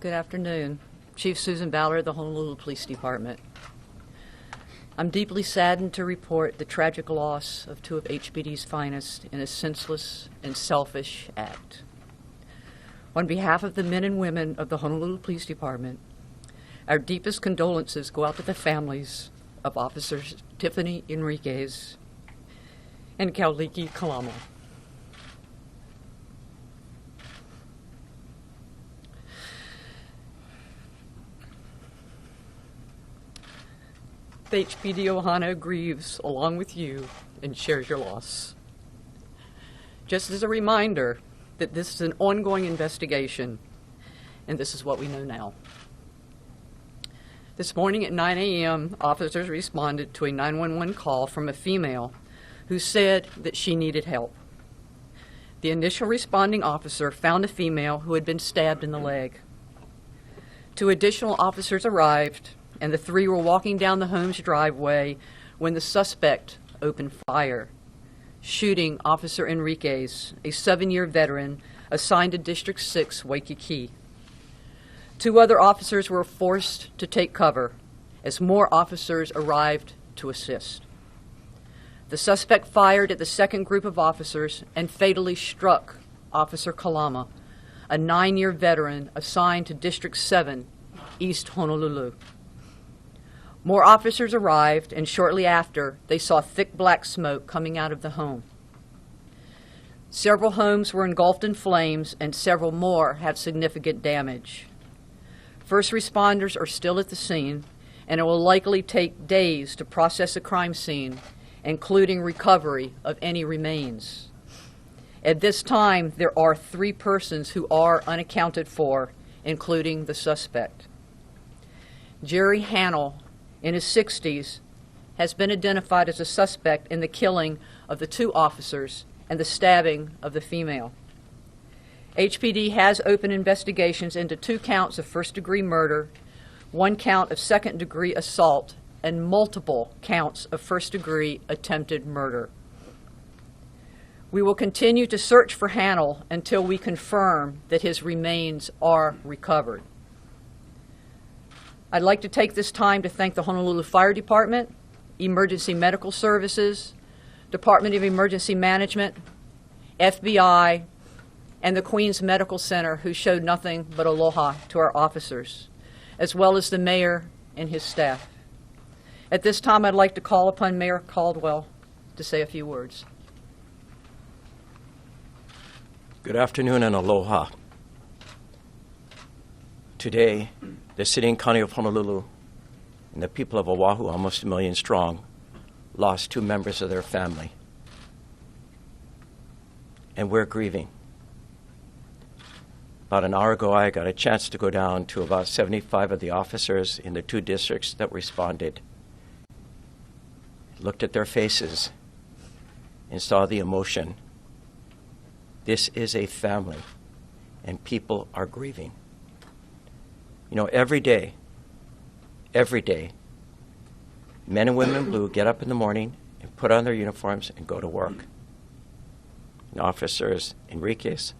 Good afternoon. Chief Susan Ballard, the Honolulu Police Department. I'm deeply saddened to report the tragic loss of two of HPD's finest in a senseless and selfish act. On behalf of the men and women of the Honolulu Police Department, our deepest condolences go out to the families of Officers Tiffany Enriquez and Kauliki Kalama. The HPD Ohana grieves along with you and shares your loss. Just as a reminder that this is an ongoing investigation, and this is what we know now. This morning at 9 a.m., officers responded to a 911 call from a female who said that she needed help. The initial responding officer found a female who had been stabbed in the leg. Two additional officers arrived, and the three were walking down the home's driveway when the suspect opened fire, shooting Officer Enriquez, a 7-year veteran assigned to District 6, Waikiki. Two other officers were forced to take cover as more officers arrived to assist. The suspect fired at the second group of officers and fatally struck Officer Kalama, a 9-year veteran assigned to District 7, East Honolulu. More officers arrived, and shortly after, they saw thick black smoke coming out of the home. Several homes were engulfed in flames, and several more have significant damage. First responders are still at the scene, and it will likely take days to process the crime scene, including recovery of any remains. At this time, there are 3 persons who are unaccounted for, including the suspect. Jerry Hannell, in his 60s, has been identified as a suspect in the killing of the 2 officers and the stabbing of the female. HPD has opened investigations into 2 counts of first-degree murder, 1 count of second-degree assault, and multiple counts of first-degree attempted murder. We will continue to search for Hannell until we confirm that his remains are recovered. I'd like to take this time to thank the Honolulu Fire Department, Emergency Medical Services, Department of Emergency Management, FBI, and the Queens Medical Center, who showed nothing but aloha to our officers, as well as the mayor and his staff. At this time, I'd like to call upon Mayor Caldwell to say a few words. Good afternoon and aloha. Today, the City and County of Honolulu and the people of Oahu, almost 1 million strong, lost 2 members of their family. And we're grieving. About an hour ago, I got a chance to go down to about 75 of the officers in the 2 districts that responded, looked at their faces, and saw the emotion. This is a family, and people are grieving. You know, every day, men and women in blue get up in the morning and put on their uniforms and go to work. And officers Enriquez,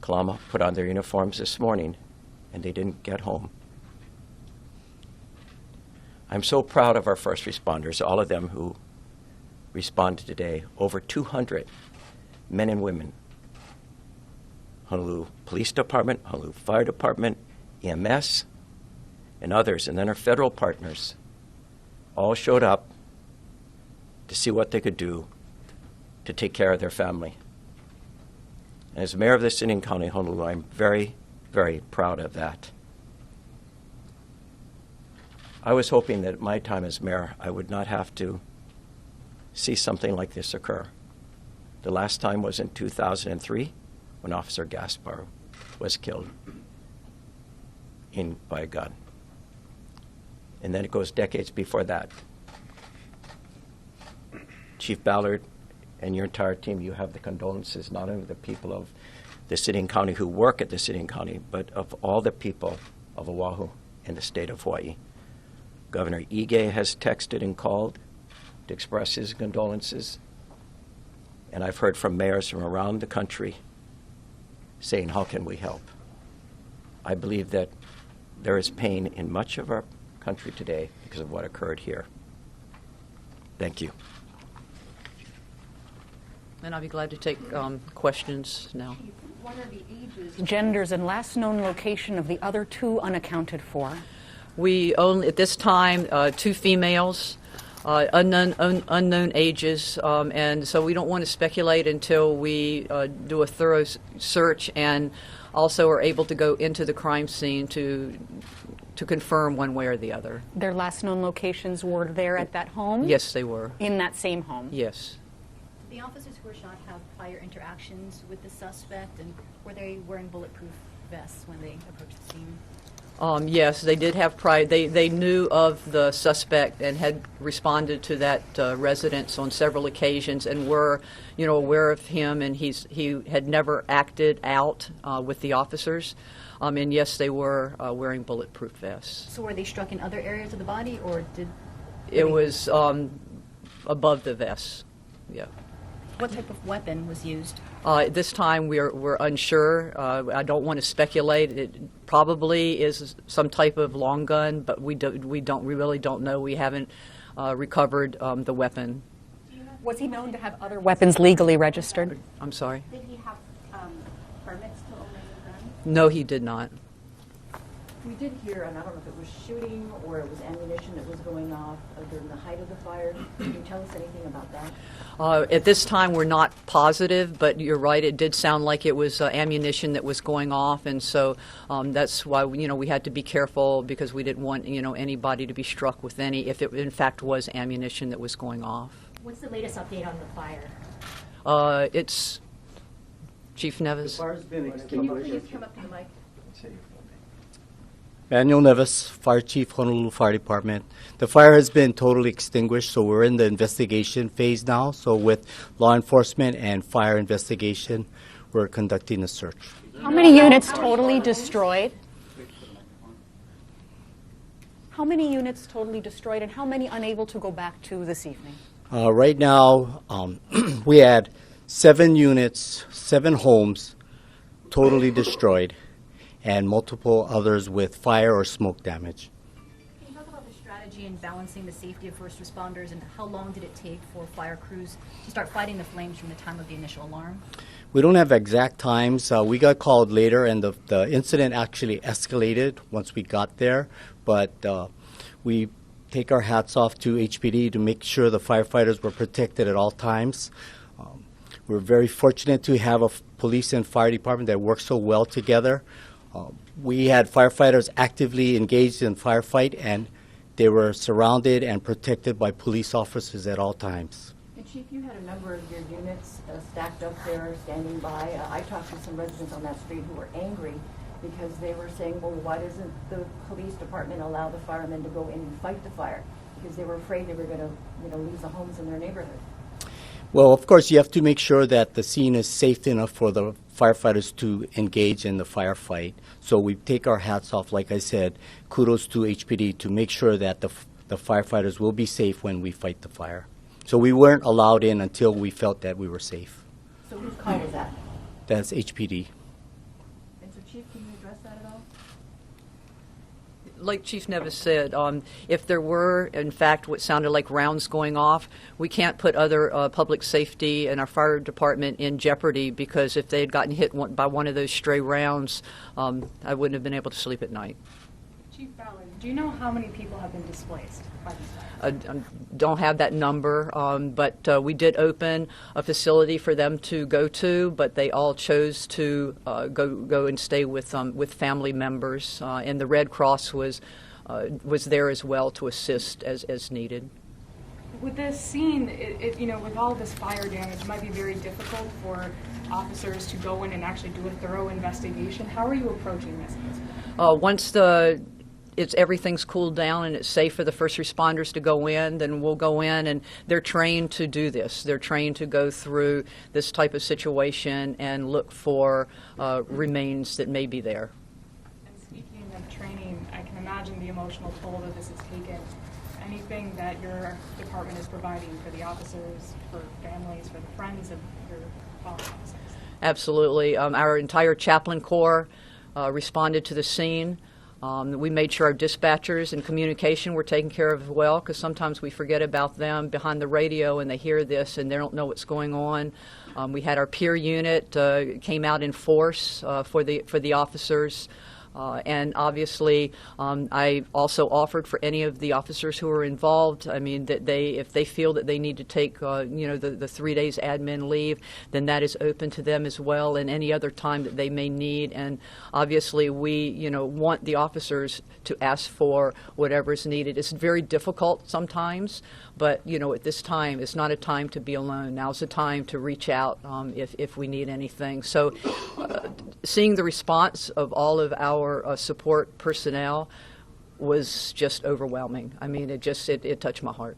Kalama put on their uniforms this morning, and they didn't get home. I'm so proud of our first responders, all of them who responded today. Over 200 men and women, Honolulu Police Department, Honolulu Fire Department, EMS, and others, and then our federal partners, all showed up to see what they could do to take care of their family. And as mayor of the City and County of Honolulu, I'm very, very proud of that. I was hoping that at my time as mayor, I would not have to see something like this occur. The last time was in 2003 when Officer Gaspar was killed by a gun. And then it goes decades before that. Chief Ballard and your entire team, you have the condolences not only of the people of the City and County who work at the City and County, but of all the people of Oahu and the state of Hawaii. Governor Ige has texted and called to express his condolences. And I've heard from mayors from around the country saying, how can we help? I believe that there is pain in much of our country today because of what occurred here. Thank you. And I'll be glad to take questions now. What are the ages, genders, and last known location of the other 2 unaccounted for? We only, at this time, 2 females, unknown ages, and so we don't want to speculate until we do a thorough search and also are able to go into the crime scene to confirm one way or the other. Their last known locations were there at that home? Yes, they were. In that same home? Yes. The officers who were shot have prior interactions with the suspect, and were they wearing bulletproof vests when they approached the scene? Yes, they did have prior. They knew of the suspect and had responded to that residence on several occasions and were, aware of him. And he had never acted out with the officers. And yes, they were wearing bulletproof vests. So were they struck in other areas of the body, or did? It was above the vests. Yeah. What type of weapon was used? At this time, we're unsure. I don't want to speculate. It probably is some type of long gun, but we really don't know. We haven't recovered the weapon. Was he known to have other weapons legally registered? I'm sorry. Did he have permits to own a gun? No, he did not. We did hear, and I don't know if it was shooting or it was ammunition that was going off during the height of the fire. Can you tell us anything about that? At this time, we're not positive, but you're right. It did sound like it was ammunition that was going off, and so that's why we had to be careful because we didn't want anybody to be struck with any if it in fact was ammunition that was going off. What's the latest update on the fire? It's Chief Neves. Fire's been Can you extinguished. please come up to the mic? Manuel Neves, Fire Chief, Honolulu Fire Department. The fire has been totally extinguished, so we're in the investigation phase now. So with law enforcement and fire investigation, we're conducting a search. How many units totally destroyed? How many units totally destroyed, and how many unable to go back to this evening? Right now, we had 7 units, 7 homes totally destroyed, and multiple others with fire or smoke damage. Can you talk about the strategy in balancing the safety of first responders, and how long did it take for fire crews to start fighting the flames from the time of the initial alarm? We don't have exact times. We got called later, and the incident actually escalated once we got there. But we take our hats off to HPD to make sure the firefighters were protected at all times. We're very fortunate to have a police and fire department that work so well together. We had firefighters actively engaged in firefight, and they were surrounded and protected by police officers at all times. And Chief, you had a number of your units stacked up there, standing by. I talked to some residents on that street who were angry because they were saying, well, why doesn't the police department allow the firemen to go in and fight the fire? Because they were afraid they were going to lose the homes in their neighborhood. Well, of course, you have to make sure that the scene is safe enough for the firefighters to engage in the firefight. So we take our hats off, like I said, kudos to HPD to make sure that the firefighters will be safe when we fight the fire. So we weren't allowed in until we felt that we were safe. So whose call was that? That's HPD. And so, Chief, can you address that at all? Like Chief Neves said, if there were, in fact, what sounded like rounds going off, we can't put other public safety and our fire department in jeopardy because if they had gotten hit by one of those stray rounds, I wouldn't have been able to sleep at night. Chief Fallon, do you know how many people have been displaced by these fires? I don't have that number, but we did open a facility for them to go to, but they all chose to go and stay with family members, and the Red Cross was there as well to assist as needed. With this scene, with all this fire damage, it might be very difficult for officers to go in and actually do a thorough investigation. How are you approaching this? Once everything's cooled down and it's safe for the first responders to go in, then we'll go in, and they're trained to do this. They're trained to go through this type of situation and look for remains that may be there. And speaking of training, I can imagine the emotional toll that this has taken. Anything that your department is providing for the officers, for families, for the friends of your fallen officers? Absolutely. Our entire chaplain corps, responded to the scene. We made sure our dispatchers and communication were taken care of as well, because sometimes we forget about them behind the radio and they hear this and they don't know what's going on. We had our peer unit came out in force for the officers. And obviously, I also offered for any of the officers who were involved, I mean, that if they feel that they need to take, the 3 days admin leave, then that is open to them as well, and any other time that they may need. And obviously, we, want the officers to ask for whatever is needed. It's very difficult sometimes, but, at this time, it's not a time to be alone. Now's the time to reach out if we need anything. So seeing the response of all of our support personnel was just overwhelming. I mean, it touched my heart.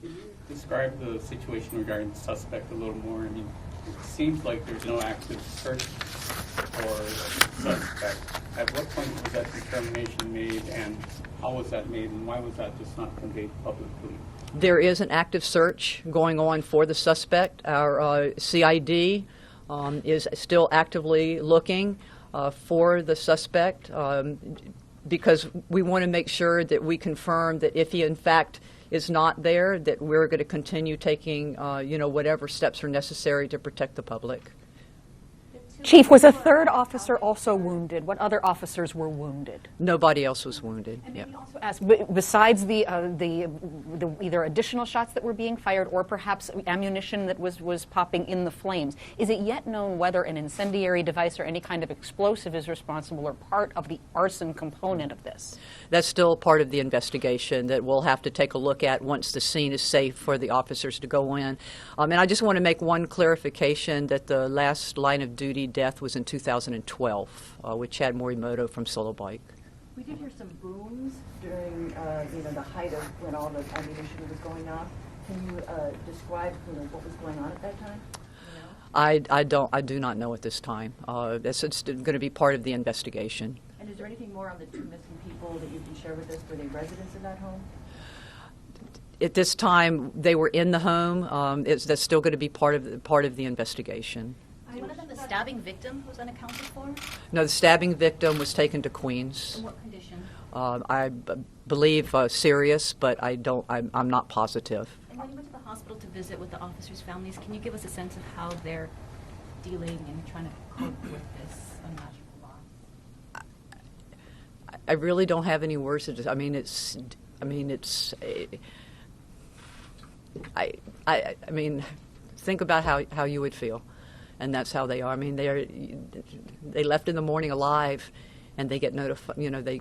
Can you describe the situation regarding the suspect a little more? I mean, it seems like there's no active search for the suspect. At what point was that determination made, and how was that made, and why was that just not conveyed publicly? There is an active search going on for the suspect. Our CID is still actively looking for the suspect because we want to make sure that we confirm that if he in fact is not there, that we're going to continue taking whatever steps are necessary to protect the public. Chief, was a third officer also wounded? What other officers were wounded? Nobody else was wounded. And Yeah. let me also ask, besides the either additional shots that were being fired or perhaps ammunition that was popping in the flames, is it yet known whether an incendiary device or any kind of explosive is responsible or part of the arson component of this? That's still part of the investigation that we'll have to take a look at once the scene is safe for the officers to go in. And I just want to make one clarification that the last line of duty death was in 2012 with Chad Morimoto from Solo Bike. We did hear some booms during, the height of when all the ammunition was going off. Can you describe, what was going on at that time? I do not know at this time. It's going to be part of the investigation. And is there anything more on the two missing people that you can share with us? Were they residents in that home? At this time, they were in the home. That's still going to be part of the investigation. Is one of them the stabbing victim who was unaccounted for? No, the stabbing victim was taken to Queens. In what condition? I believe serious, but I'm not positive. And when you went to the hospital to visit with the officers' families, can you give us a sense of how they're dealing and trying to cope with this unimaginable loss? I really don't have any words to just. I mean, think about how you would feel, and that's how they are. I mean, they left in the morning alive, and they get notified.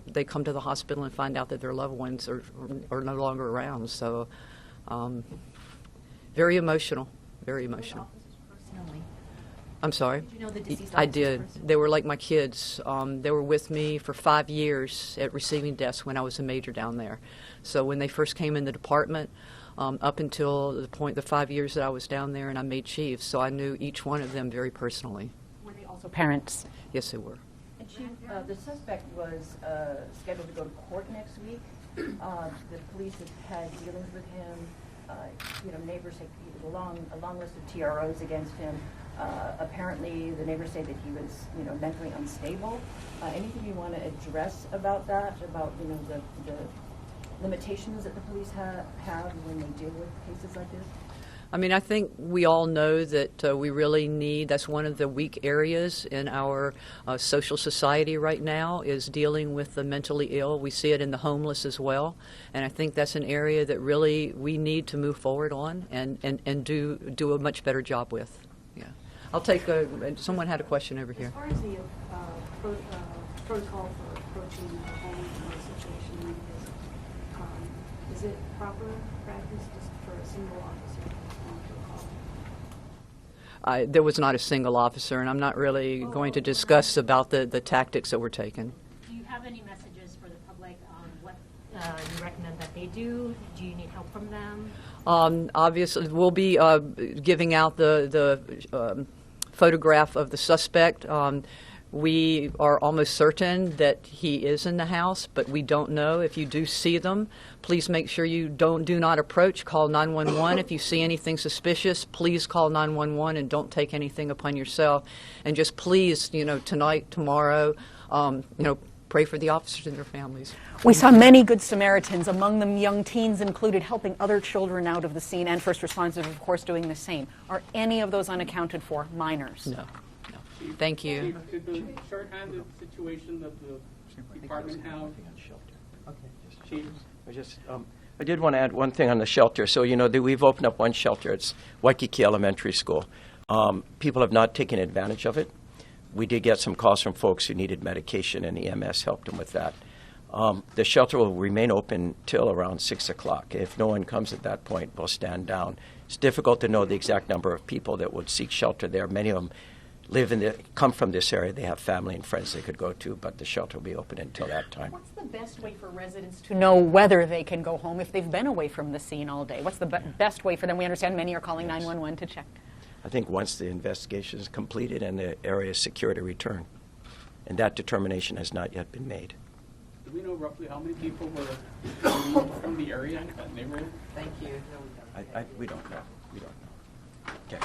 They come to the hospital and find out that their loved ones are no longer around. So, very emotional. Very emotional. Personally, I'm sorry? did you know the deceased I officers did. personally? They were like my kids. They were with me for 5 years at receiving desk when I was a major down there. So when they first came in the department, up until the 5 years that I was down there and I made chief, so I knew each one of them very personally. Were they also parents? Yes, they were. And Chief, the suspect was scheduled to go to court next week. The police have had dealings with him. Neighbors say a long list of TROs against him. Apparently, the neighbors say that he was, mentally unstable. Anything you want to address about that? About the limitations that the police have when they deal with cases like this? I mean, I think we all know that we really need, that's one of the weak areas in our social society right now, is dealing with the mentally ill. We see it in the homeless as well. And I think that's an area that really we need to move forward on and do a much better job with. Yeah. I'll take someone had a question over here. As far as the protocol for approaching a home in a situation like this, is it proper practice just for a single officer to respond to a call? There was not a single officer, and I'm not really going to discuss about the tactics that were taken. Do you have any messages for the public on what you recommend that they do? Do you need help from them? Obviously, we'll be giving out the photograph of the suspect. We are almost certain that he is in the house, but we don't know. If you do see them, please make sure you do not approach. Call 911. If you see anything suspicious, please call 911 and don't take anything upon yourself. And just please, tonight, tomorrow, pray for the officers and their families. We saw many good Samaritans, among them young teens included, helping other children out of the scene, and first responders, of course, doing the same. Are any of those unaccounted for minors? No. Thank you. Chief, did the shorthanded situation that the department have? Chief? I did want to add one thing on the shelter. So, we've opened up one shelter. It's Waikiki Elementary School. People have not taken advantage of it. We did get some calls from folks who needed medication, and EMS helped them with that. The shelter will remain open till around 6 o'clock. If no one comes at that point, we'll stand down. It's difficult to know the exact number of people that would seek shelter there. Many of them come from this area. They have family and friends they could go to, but the shelter will be open until that time. What's the best way for residents to know whether they can go home if they've been away from the scene all day? What's the best way for them? We understand many are calling 911 to check. I think once the investigation is completed and the area is secure to return, and that determination has not yet been made. Do we know roughly how many people were removed from the area, that neighborhood? Thank you. We don't know. We don't know. Okay.